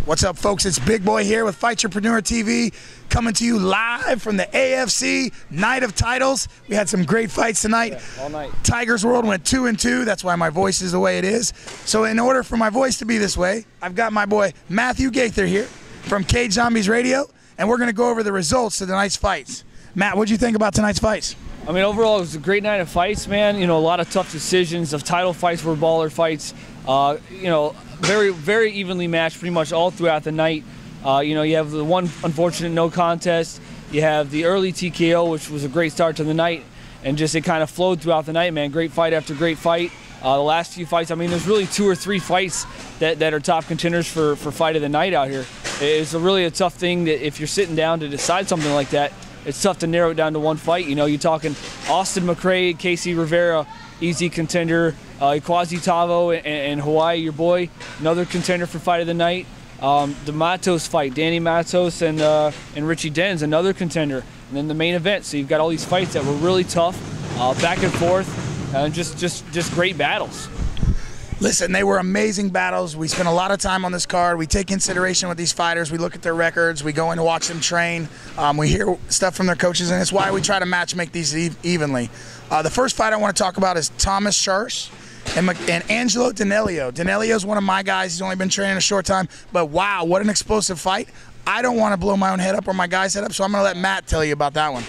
What's up, folks? It's Bigboy here with Fightrepreneur TV, coming to you live from the AFC Night of Titles. We had some great fights tonight. Yeah, all night. Tigers World went 2-2. That's why my voice is the way it is. So in order for my voice to be this way, I've got my boy Matthew Gaither here from Cage Zombies Radio, and we're going to go over the results of tonight's fights. Matt, what'd you think about tonight's fights? I mean, overall, it was a great night of fights, man. You know, a lot of tough decisions. Of title fights were baller fights. You know, very, very evenly matched pretty much all throughout the night. You know, you have the one unfortunate no contest. You have the early TKO, which was a great start to the night. And just it kind of flowed throughout the night, man. Great fight after great fight. The last few fights, I mean, there's really 2 or 3 fights that are top contenders for fight of the night out here. It's really a tough thing that if you're sitting down to decide something like that, it's tough to narrow it down to one fight. You know, you're talking Austin McCrae, Casey Rivera, easy contender. Quasi Tavo and Hawaii, your boy, another contender for fight of the night. The Matos fight, Danny Matos and Richie D, another contender. And then the main event. So you've got all these fights that were really tough, back and forth, and just great battles. Listen, they were amazing battles. We spent a lot of time on this card. We take consideration with these fighters. We look at their records. We go in to watch them train. We hear stuff from their coaches, and it's why we try to make these evenly. The first fight I want to talk about is Thomas Scharss and Angelo Danelio. Danelio's one of my guys. He's only been training a short time, but wow, what an explosive fight. I don't want to blow my own head up or my guy's head up, so I'm going to let Matt tell you about that one.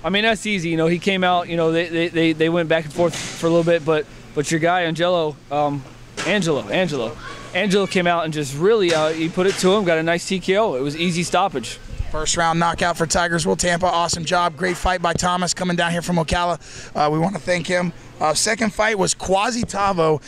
I mean, that's easy. You know, he came out, you know, they went back and forth for a little bit, but your guy, Angelo came out and just really, he put it to him, got a nice TKO. It was easy stoppage. First round knockout for Tigers World Tampa. Awesome job. Great fight by Thomas coming down here from Ocala. We want to thank him. Second fight was Quasi Tavo,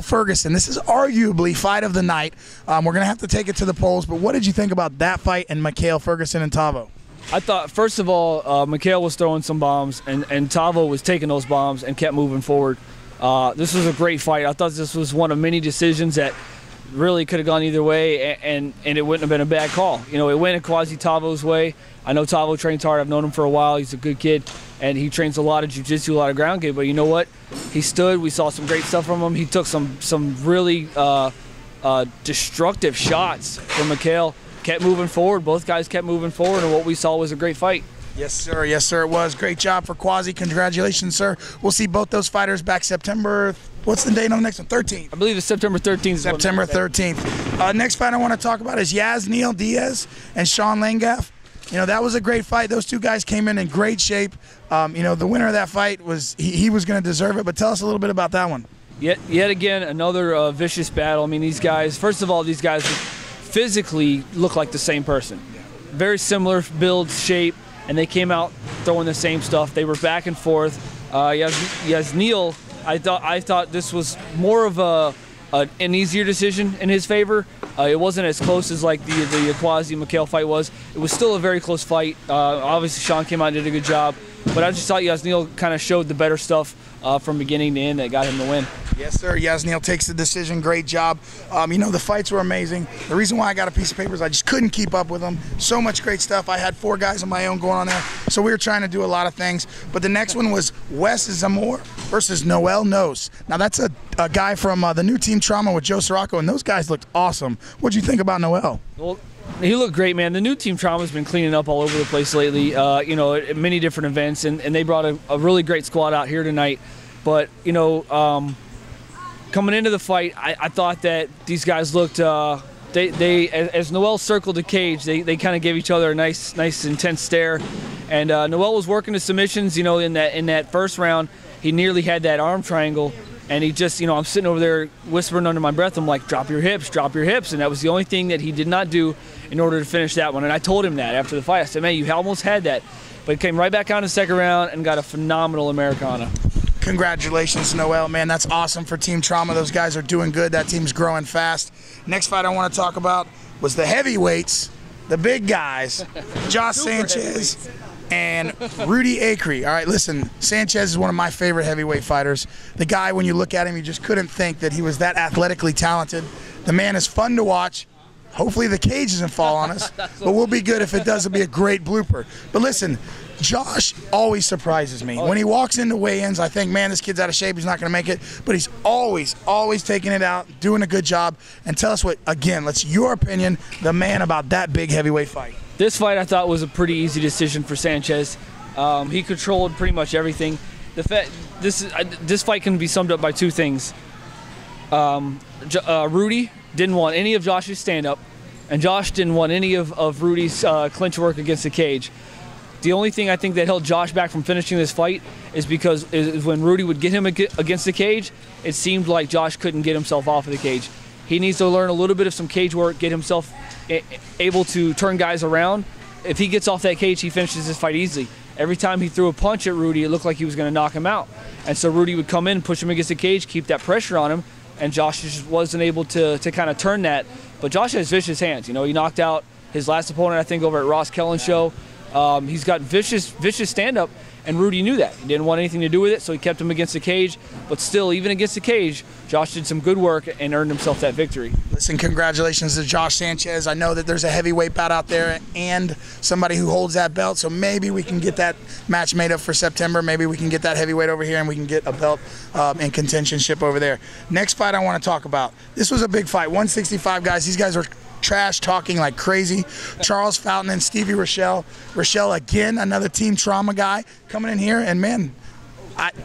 Ferguson. This is arguably fight of the night. We're going to have to take it to the polls, but what did you think about that fight and Ferguson and Tavo? I thought, first of all, McCrae was throwing some bombs, and Tavo was taking those bombs and kept moving forward. This was a great fight. I thought this was one of many decisions that really could have gone either way, and it wouldn't have been a bad call. You know, it went in Quasi Tavo's way. I know Tavo trains hard. I've known him for a while. He's a good kid, and he trains a lot of jiu-jitsu, a lot of ground game. But you know what? He stood. We saw some great stuff from him. He took some really destructive shots from McCrae. Kept moving forward. Both guys kept moving forward, and what we saw was a great fight. Yes, sir. Yes, sir, it was. Great job for Quasi. Congratulations, sir. We'll see both those fighters back September. What's the date on the next one? 13th. I believe it's September 13th. September 13th. Next fight I want to talk about is Yasniel Diaz and Sean Langa. You know, that was a great fight. Those two guys came in great shape. You know, the winner of that fight was he was going to deserve it. But tell us a little bit about that one. Yet again, another vicious battle. I mean, these guys. First of all, these guys physically look like the same person. Very similar build, shape. And they came out throwing the same stuff. They were back and forth. Yasniel, I thought this was more of an easier decision in his favor. It wasn't as close as like the Quasi McCrae fight was. It was still a very close fight. Obviously, Sean came out and did a good job. But I just thought Yasniel kind of showed the better stuff from beginning to end that got him the win. Yes, sir. Yasniel takes the decision. Great job. You know, the fights were amazing. The reason why I got a piece of paper is I just couldn't keep up with them. So much great stuff. I had 4 guys of my own going on there, so we were trying to do a lot of things. But the next one was Wes Zamore versus Noel Nos. Now, that's a guy from the new Team Trauma with Joe Sirocco, and those guys looked awesome. What'd you think about Noel? Well, he looked great, man. The new Team Trauma's been cleaning up all over the place lately, you know, at many different events, and they brought a really great squad out here tonight. But, you know, coming into the fight, I thought that these guys looked, as Noel circled the cage, they kind of gave each other a nice intense stare. And Noel was working the submissions, you know, in that first round. He nearly had that arm triangle. And he just, you know, I'm sitting over there whispering under my breath. I'm like, drop your hips, drop your hips. And that was the only thing that he did not do in order to finish that one. And I told him that after the fight. I said, man, you almost had that. But he came right back out in the second round and got a phenomenal Americana. Congratulations, Noel, man. That's awesome for Team Trauma. Those guys are doing good. That team's growing fast. Next fight I want to talk about was the heavyweights, the big guys, Josh Sanchez and Rudy Acree. All right, listen, Sanchez is one of my favorite heavyweight fighters. The guy, when you look at him, you just couldn't think that he was that athletically talented. The man is fun to watch. Hopefully the cage doesn't fall on us, but we'll be good. If it does, it'll be a great blooper. But listen, Josh always surprises me. When he walks into weigh-ins, I think, man, this kid's out of shape. He's not going to make it. But he's always taking it out, doing a good job. And tell us what, again, let's your opinion, the man about that big heavyweight fight. This fight I thought was a pretty easy decision for Sanchez. He controlled pretty much everything. This fight can be summed up by two things. Rudy didn't want any of Josh's stand-up, and Josh didn't want any of Rudy's clinch work against the cage. The only thing I think that held Josh back from finishing this fight is because when Rudy would get him against the cage, it seemed like Josh couldn't get himself off of the cage. He needs to learn a little bit of some cage work, get himself able to turn guys around. If he gets off that cage, he finishes this fight easily. Every time he threw a punch at Rudy, it looked like he was going to knock him out. And so Rudy would come in, push him against the cage, keep that pressure on him, and Josh just wasn't able to kind of turn that. But Josh has vicious hands. You know, he knocked out his last opponent, I think, over at Ross Kellen's show. He's got vicious stand-up, and Rudy knew that. He didn't want anything to do with it, so he kept him against the cage. But still, even against the cage, Josh did some good work and earned himself that victory. Listen, congratulations to Josh Sanchez. I know that there's a heavyweight bout out there and somebody who holds that belt, so maybe we can get that match made up for September. Maybe we can get that heavyweight over here and we can get a belt in contentionship over there. Next fight I want to talk about. This was a big fight, 165 guys. These guys are trash talking like crazy. Charles Fountain and Stevie Relle. Relle, again, another Team Trauma guy coming in here, and man,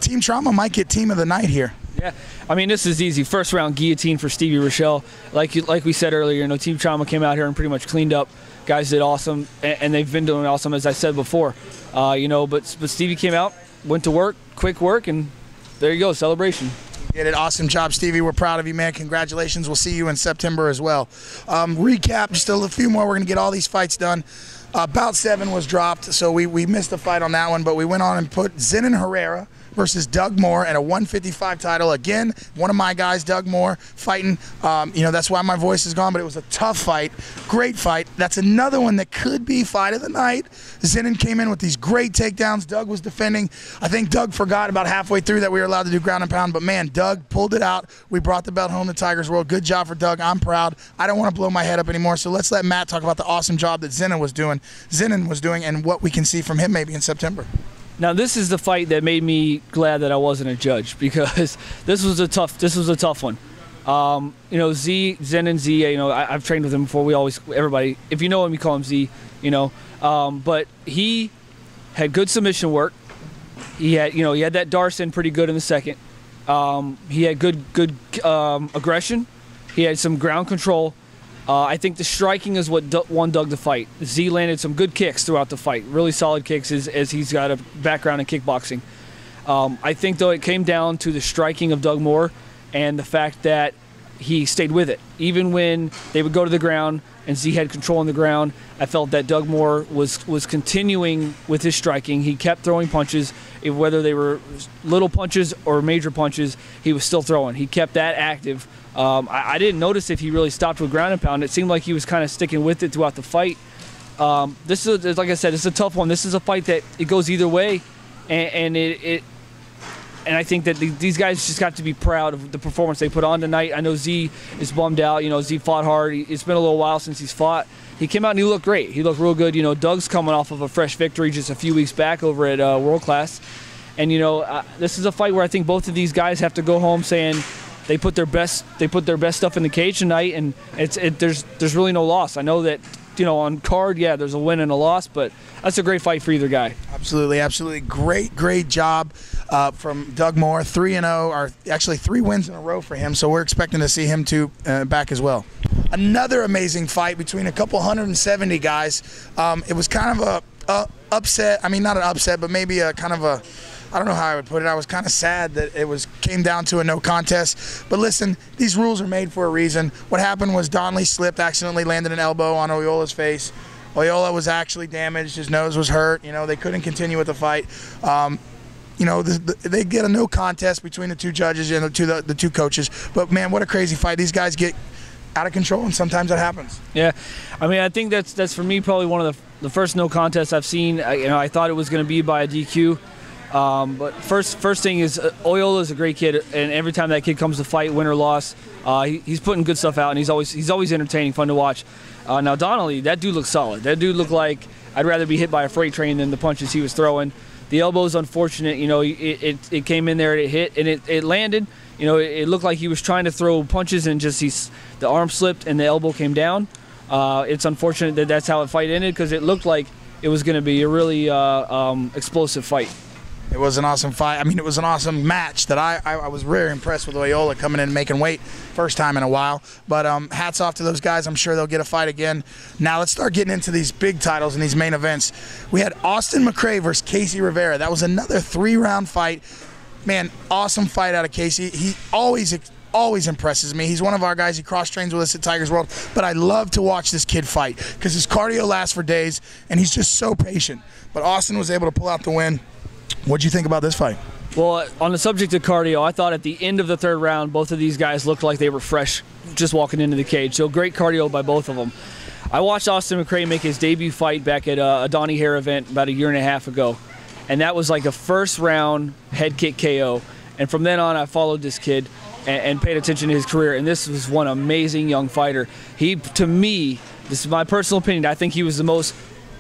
Team Trauma might get team of the night here. Yeah, I mean, this is easy. First round guillotine for Stevie Relle. Like we said earlier, you know, Team Trauma came out here and pretty much cleaned up. Guys did awesome, and they've been doing awesome, as I said before. You know, but Stevie came out, went to work, quick work, and there you go, celebration. Did it. Awesome job, Stevie. We're proud of you, man. Congratulations. We'll see you in September as well. Recap, just a few more. We're going to get all these fights done. Bout 7 was dropped, so we missed the fight on that one, but we went on and put Zenon Herrera versus Doug Moore at a 155 title. Again, one of my guys, Doug Moore, fighting. You know, that's why my voice is gone, but it was a tough fight. Great fight. That's another one that could be fight of the night. Zenon came in with these great takedowns. Doug was defending. I think Doug forgot about halfway through that we were allowed to do ground and pound, but man, Doug pulled it out. We brought the belt home to Tigers World. Good job for Doug. I'm proud. I don't want to blow my head up anymore, so let's let Matt talk about the awesome job that Zenon was doing and what we can see from him maybe in September. Now this is the fight that made me glad that I wasn't a judge, because this was a tough one. You know, Zenon Z, you know, I've trained with him before. Everybody, if you know him, you call him Z, you know. But he had good submission work. He had that Darson pretty good in the second. He had good aggression. He had some ground control. I think the striking is what won Doug the fight. Z landed some good kicks throughout the fight, really solid kicks, as he's got a background in kickboxing. I think, though, it came down to the striking of Doug Moore and the fact that he stayed with it. Even when they would go to the ground and Z had control on the ground, I felt that Doug Moore was continuing with his striking. He kept throwing punches, whether they were little punches or major punches, he was still throwing. He kept that active. I didn't notice if he really stopped with ground and pound. It seemed like he was kind of sticking with it throughout the fight. This is, like I said, it's a tough one. This is a fight that it goes either way, and I think that these guys just got to be proud of the performance they put on tonight. I know Z is bummed out. You know, Z fought hard. It's been a little while since he's fought. He came out and he looked great. He looked real good. You know, Doug's coming off of a fresh victory just a few weeks back over at World Class, and you know, this is a fight where I think both of these guys have to go home saying they put their best stuff in the cage tonight, and there's really no loss. I know that, you know, on card, yeah, there's a win and a loss, but that's a great fight for either guy. Absolutely. Great job from Doug Moore. 3-0, or actually 3 wins in a row for him, so we're expecting to see him too back as well. Another amazing fight between a couple 170 guys. It was kind of a upset. I mean, not an upset, but maybe a kind of a, I don't know how I would put it. I was kind of sad that it came down to a no contest. But listen, these rules are made for a reason. What happened was Donnelly slipped, accidentally landed an elbow on Oyola's face. Oyola was actually damaged. His nose was hurt. You know, they couldn't continue with the fight. You know, they get a no contest between the two judges and the two coaches. But, man, what a crazy fight. These guys get out of control, and sometimes that happens. Yeah. I mean, I think that's for me probably one of the first no contests I've seen. You know, I thought it was going to be by a DQ. But first thing is Ocala is a great kid, and every time that kid comes to fight, win or loss, he's putting good stuff out, and he's always entertaining, fun to watch. Now Donnelly, that dude looks solid. That dude looked like I'd rather be hit by a freight train than the punches he was throwing. The elbow's unfortunate, you know, it came in there and it hit and it landed. You know, it looked like he was trying to throw punches and just the arm slipped and the elbow came down. It's unfortunate that that's how the fight ended, because it looked like it was going to be a really explosive fight. It was an awesome fight. I mean, it was an awesome match that I was very impressed with Ocala coming in and making weight. First time in a while. But hats off to those guys. I'm sure they'll get a fight again. Now let's start getting into these big titles and these main events. We had Austin McCrae versus Casey Rivera. That was another 3-round fight. Man, awesome fight out of Casey. He always impresses me. He's one of our guys. He cross-trains with us at Tigers World. But I love to watch this kid fight because his cardio lasts for days, and he's just so patient. But Austin was able to pull out the win. What'd you think about this fight? Well, on the subject of cardio, I thought at the end of the 3rd round, both of these guys looked like they were fresh just walking into the cage. So great cardio by both of them. I watched Austin McCrae make his debut fight back at a Donnie Hare event about 1.5 years ago. And that was like a 1st round head kick KO. And from then on, I followed this kid and paid attention to his career. And this was one amazing young fighter. He, to me, this is my personal opinion, I think he was the most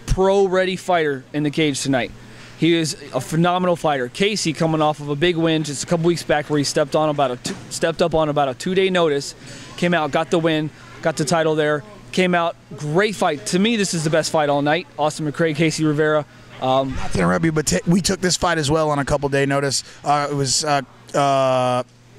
pro-ready fighter in the cage tonight. He is a phenomenal fighter. Casey, coming off of a big win just a couple weeks back, where he stepped up on about a 2-day notice, came out, got the win, got the title there, came out, great fight. To me, this is the best fight all night. Austin McCrae, Casey Rivera. Not to interrupt you, but we took this fight as well on a couple-day notice. It was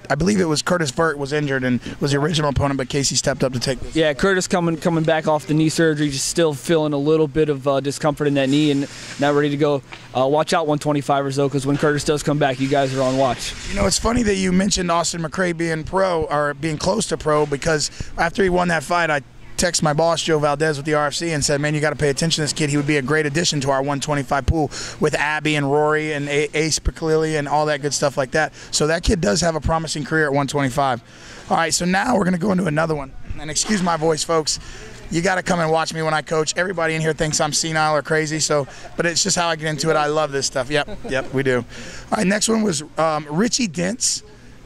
I believe it was Curtis Vert was injured and was the original opponent, but Casey stepped up to take this. Yeah, Curtis coming back off the knee surgery, just still feeling a little bit of discomfort in that knee and not ready to go. Watch out 125ers though, because when Curtis does come back, you guys are on watch. You know, it's funny that you mentioned Austin McCrae being pro or being close to pro, because after he won that fight, I text my boss Joe Valdez with the RFC and said, man, you got to pay attention to this kid. He would be a great addition to our 125 pool with Abby and Rory and Ace Paclili and all that good stuff like that. So that kid does have a promising career at 125. All right, so now we're going to go into another one. And excuse my voice, folks. You got to come and watch me when I coach. Everybody in here thinks I'm senile or crazy, but it's just how I get into it. I love this stuff. Yep, we do. All right, next one was Richie D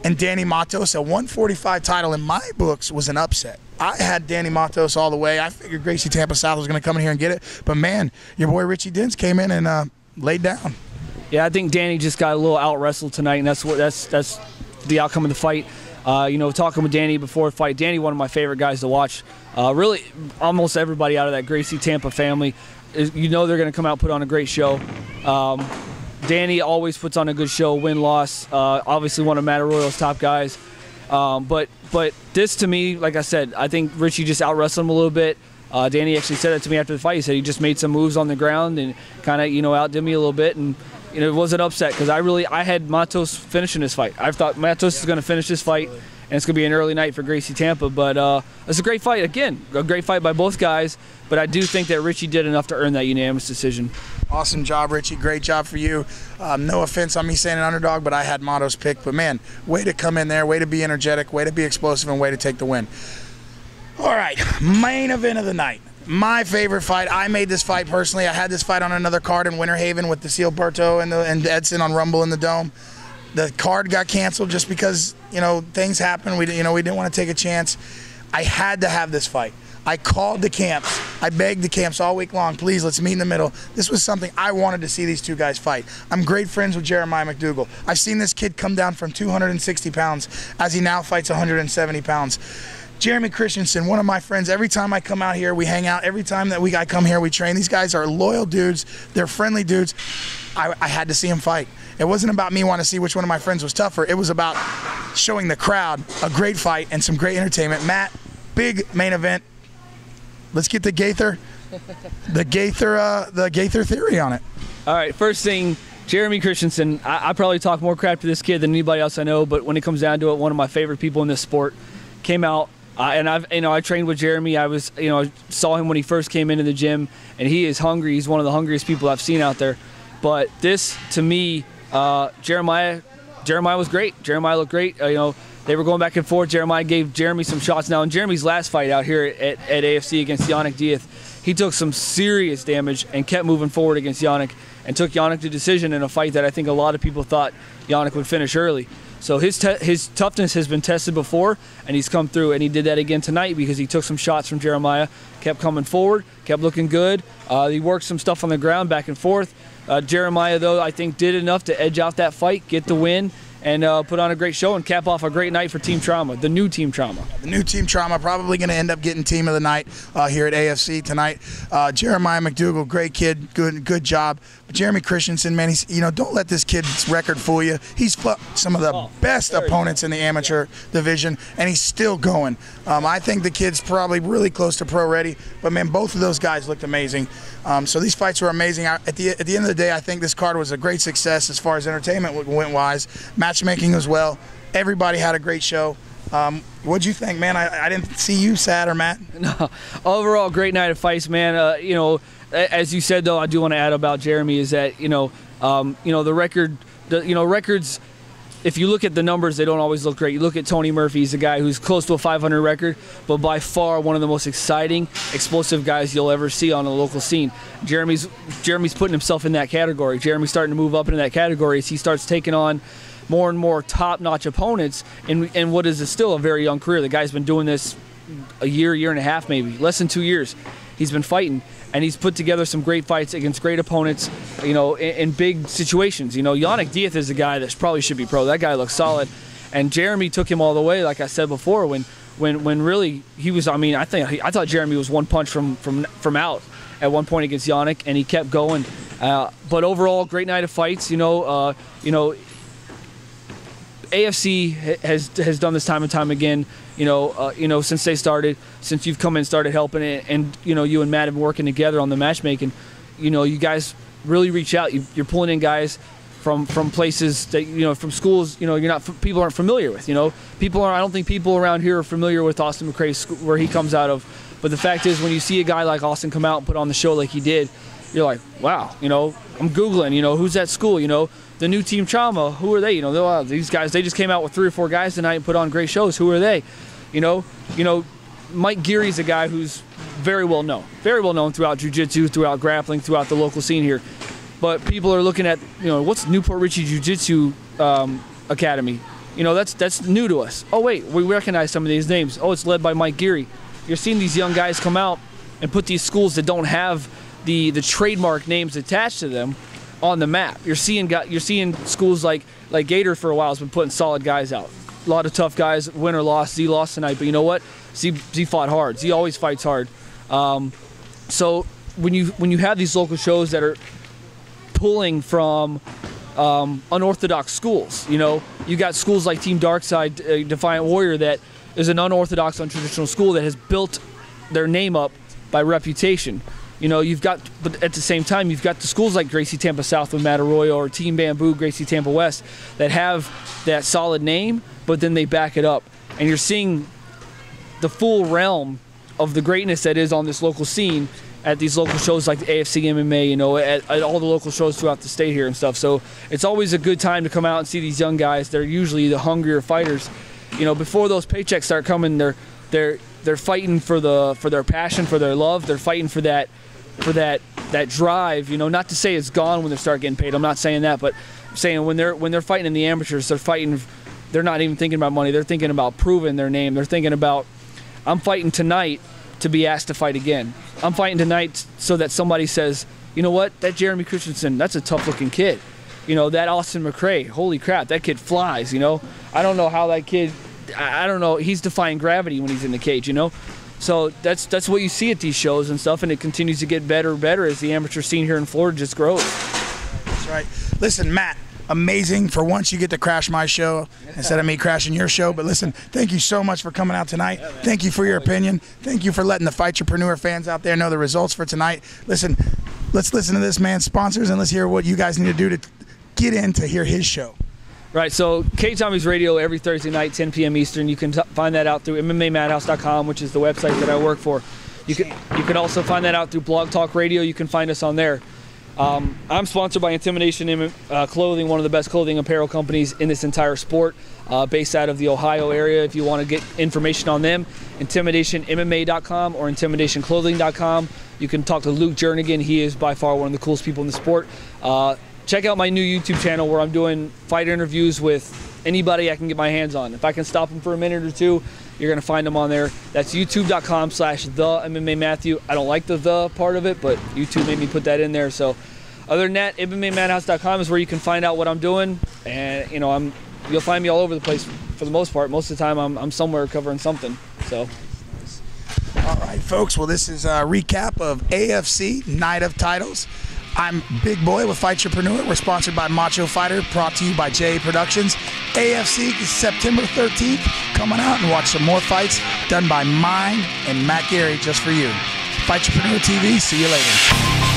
and Danny Matos. A 145 title in my books was an upset. I had Danny Matos all the way. I figured Gracie Tampa South was going to come in here and get it. But, man, your boy Richie D came in and laid down. Yeah, I think Danny just got a little out-wrestled tonight, and that's the outcome of the fight. You know, talking with Danny before the fight, Danny, one of my favorite guys to watch. Really, almost everybody out of that Gracie Tampa family, you know they're going to come out and put on a great show. Danny always puts on a good show, win-loss. Obviously one of Matt Arroyo's top guys. But this, to me, like I said, I think Richie just out-wrestled him a little bit. Danny actually said that to me after the fight. He said he just made some moves on the ground and kind of, you know, outdid me a little bit. And, you know, it was an upset because I had Matos finishing this fight. I thought Matos is going to finish this fight, and it's going to be an early night for Gracie Tampa. But it's a great fight. Again, a great fight by both guys. But I do think that Richie did enough to earn that unanimous decision. Awesome job, Richie. Great job for you. No offense on me saying an underdog, but I had Matos picked. But, man, way to come in there, way to be energetic, way to be explosive, and way to take the win. All right, main event of the night. My favorite fight. I made this fight personally. I had this fight on another card in Winter Haven with Cecile Berto and Edson on Rumble in the Dome. The card got canceled just because, you know, things happen. We didn't want to take a chance. I had to have this fight. I called the camps. I begged the camps all week long, please, let's meet in the middle. This was something I wanted to see these two guys fight. I'm great friends with Jeremiah McDougal. I've seen this kid come down from 260 pounds as he now fights 170 pounds. Jeremy Christensen, one of my friends. Every time I come out here, we hang out. Every time that I come here, we train. These guys are loyal dudes. They're friendly dudes. I had to see him fight. It wasn't about me wanting to see which one of my friends was tougher. It was about showing the crowd a great fight and some great entertainment. Matt, big main event. Let's get the Gaither theory on it. All right, first thing, Jeremy Christensen. I probably talk more crap to this kid than anybody else I know, but when it comes down to it, one of my favorite people in this sport. Came out, and I trained with Jeremy. I saw him when he first came into the gym, and he is hungry. He's one of the hungriest people I've seen out there. But this, to me, Jeremiah was great. Jeremiah looked great. They were going back and forth. Jeremiah gave Jeremy some shots. Now, in Jeremy's last fight out here at AFC against Yannick Diaz, he took some serious damage and kept moving forward against Yannick. and took Yannick to decision in a fight that I think a lot of people thought Yannick would finish early. So his toughness has been tested before, and he's come through, and he did that again tonight because he took some shots from Jeremiah, kept coming forward, kept looking good. He worked some stuff on the ground back and forth. Jeremiah, though, I think did enough to edge out that fight, get the win, and put on a great show and cap off a great night for Team Trauma, the new Team Trauma. The new Team Trauma probably going to end up getting Team of the Night here at AFC tonight. Jeremiah McDougal, great kid, good job. But Jeremy Christensen, man, he's, don't let this kid's record fool you. He's fought some of the best opponents in the amateur division, and he's still going. I think the kid's probably really close to pro ready, but man, both of those guys looked amazing. So these fights were amazing. At the end of the day, I think this card was a great success as far as entertainment went wise, matchmaking as well. Everybody had a great show. What'd you think, man? I didn't see you sad or mad. No, overall, great night of fights, man. As you said, though, I do want to add about Jeremy is that the record, records. If you look at the numbers, they don't always look great. You look at Tony Murphy, he's a guy who's close to a 500 record, but by far one of the most exciting, explosive guys you'll ever see on a local scene. Jeremy's putting himself in that category. Jeremy's starting to move up into that category as he starts taking on more and more top-notch opponents in what is still a very young career. The guy's been doing this a year and a half maybe, less than 2 years. He's been fighting, and he's put together some great fights against great opponents, in big situations. Yannick Diaz is a guy that probably should be pro. That guy looks solid, and Jeremy took him all the way, like I said before, when really he was. I thought Jeremy was one punch from out at one point against Yannick, and he kept going. But overall, great night of fights. AFC has done this time and time again. Since they started, since you've come in and started helping it, and you and Matt have been working together on the matchmaking. You guys really reach out. You're pulling in guys from places that from schools people aren't familiar with. I don't think people around here are familiar with Austin McCrae, where he comes out of. But the fact is, when you see a guy like Austin come out and put on the show like he did, you're like, wow. I'm Googling. Who's that school? The new Team Trauma, who are they? These guys, they just came out with 3 or 4 guys tonight and put on great shows. Who are they? Mike Geary's a guy who's very well known throughout jiu-jitsu, throughout grappling, throughout the local scene here. But people are looking at, what's Newport Richie Jiu-Jitsu Academy? That's new to us. Oh wait, we recognize some of these names. Oh, it's led by Mike Geary. You're seeing these young guys come out and put these schools that don't have the trademark names attached to them on the map. You're seeing schools like Gaither for a while has been putting solid guys out. A lot of tough guys, win or loss. Z lost tonight, but you know what? Z fought hard. Z always fights hard. So when you have these local shows that are pulling from unorthodox schools, you got schools like Team Darkside, Defiant Warrior, that is an unorthodox, untraditional school that has built their name up by reputation. But at the same time, you've got the schools like Gracie Tampa South with Matt Arroyo, or Team Bamboo, Gracie Tampa West, that have that solid name, but then they back it up. And you're seeing the full realm of the greatness that is on this local scene at these local shows like the AFC MMA, at all the local shows throughout the state here and stuff. So it's always a good time to come out and see these young guys. They're usually the hungrier fighters. Before those paychecks start coming, they're fighting for their passion, for their love. They're fighting for that drive. Not to say it's gone when they start getting paid. I'm not saying that, but I'm saying when they're fighting in the amateurs, they're not even thinking about money. They're thinking about proving their name. They're thinking about, I'm fighting tonight to be asked to fight again. I'm fighting tonight so that somebody says, you know what, that Jeremy Christensen, that's a tough looking kid. That Austin McCrae, holy crap, that kid flies. I don't know how that kid, I don't know, he's defying gravity when he's in the cage. So that's what you see at these shows and stuff, and it continues to get better and better as the amateur scene here in Florida just grows. That's right. Listen, Matt, amazing. For once you get to crash my show instead of me crashing your show. But listen, thank you so much for coming out tonight. Thank you for your opinion. Thank you for letting the Fightrepreneur fans out there know the results for tonight. Listen, let's listen to this man's sponsors, and let's hear what you guys need to do to get in to hear his show. Right, so K-Tommy's Radio every Thursday night, 10 p.m. Eastern. You can find that out through MMAmadhouse.com, which is the website that I work for. You can also find that out through Blog Talk Radio. You can find us on there. I'm sponsored by Intimidation Clothing, one of the best clothing apparel companies in this entire sport, based out of the Ohio area. If you want to get information on them, IntimidationMMA.com or IntimidationClothing.com. You can talk to Luke Jernigan. He is by far one of the coolest people in the sport. Check out my new YouTube channel where I'm doing fight interviews with anybody I can get my hands on. If I can stop them for a minute or two, you're going to find them on there. That's youtube.com/the_MMA-Matthew. I don't like the part of it, but YouTube made me put that in there. So other than that, MMAmadhouse.com is where you can find out what I'm doing. And, you know, you'll find me all over the place for the most part. Most of the time, I'm somewhere covering something. So. All right, folks. Well, this is a recap of AFC Night of Titles. I'm Bigboy with Fightrepreneur. We're sponsored by Macho Fighter, brought to you by JA Productions. AFC is September 13th. Come on out and watch some more fights done by mine and Matt Gary just for you. Fightrepreneur TV. See you later.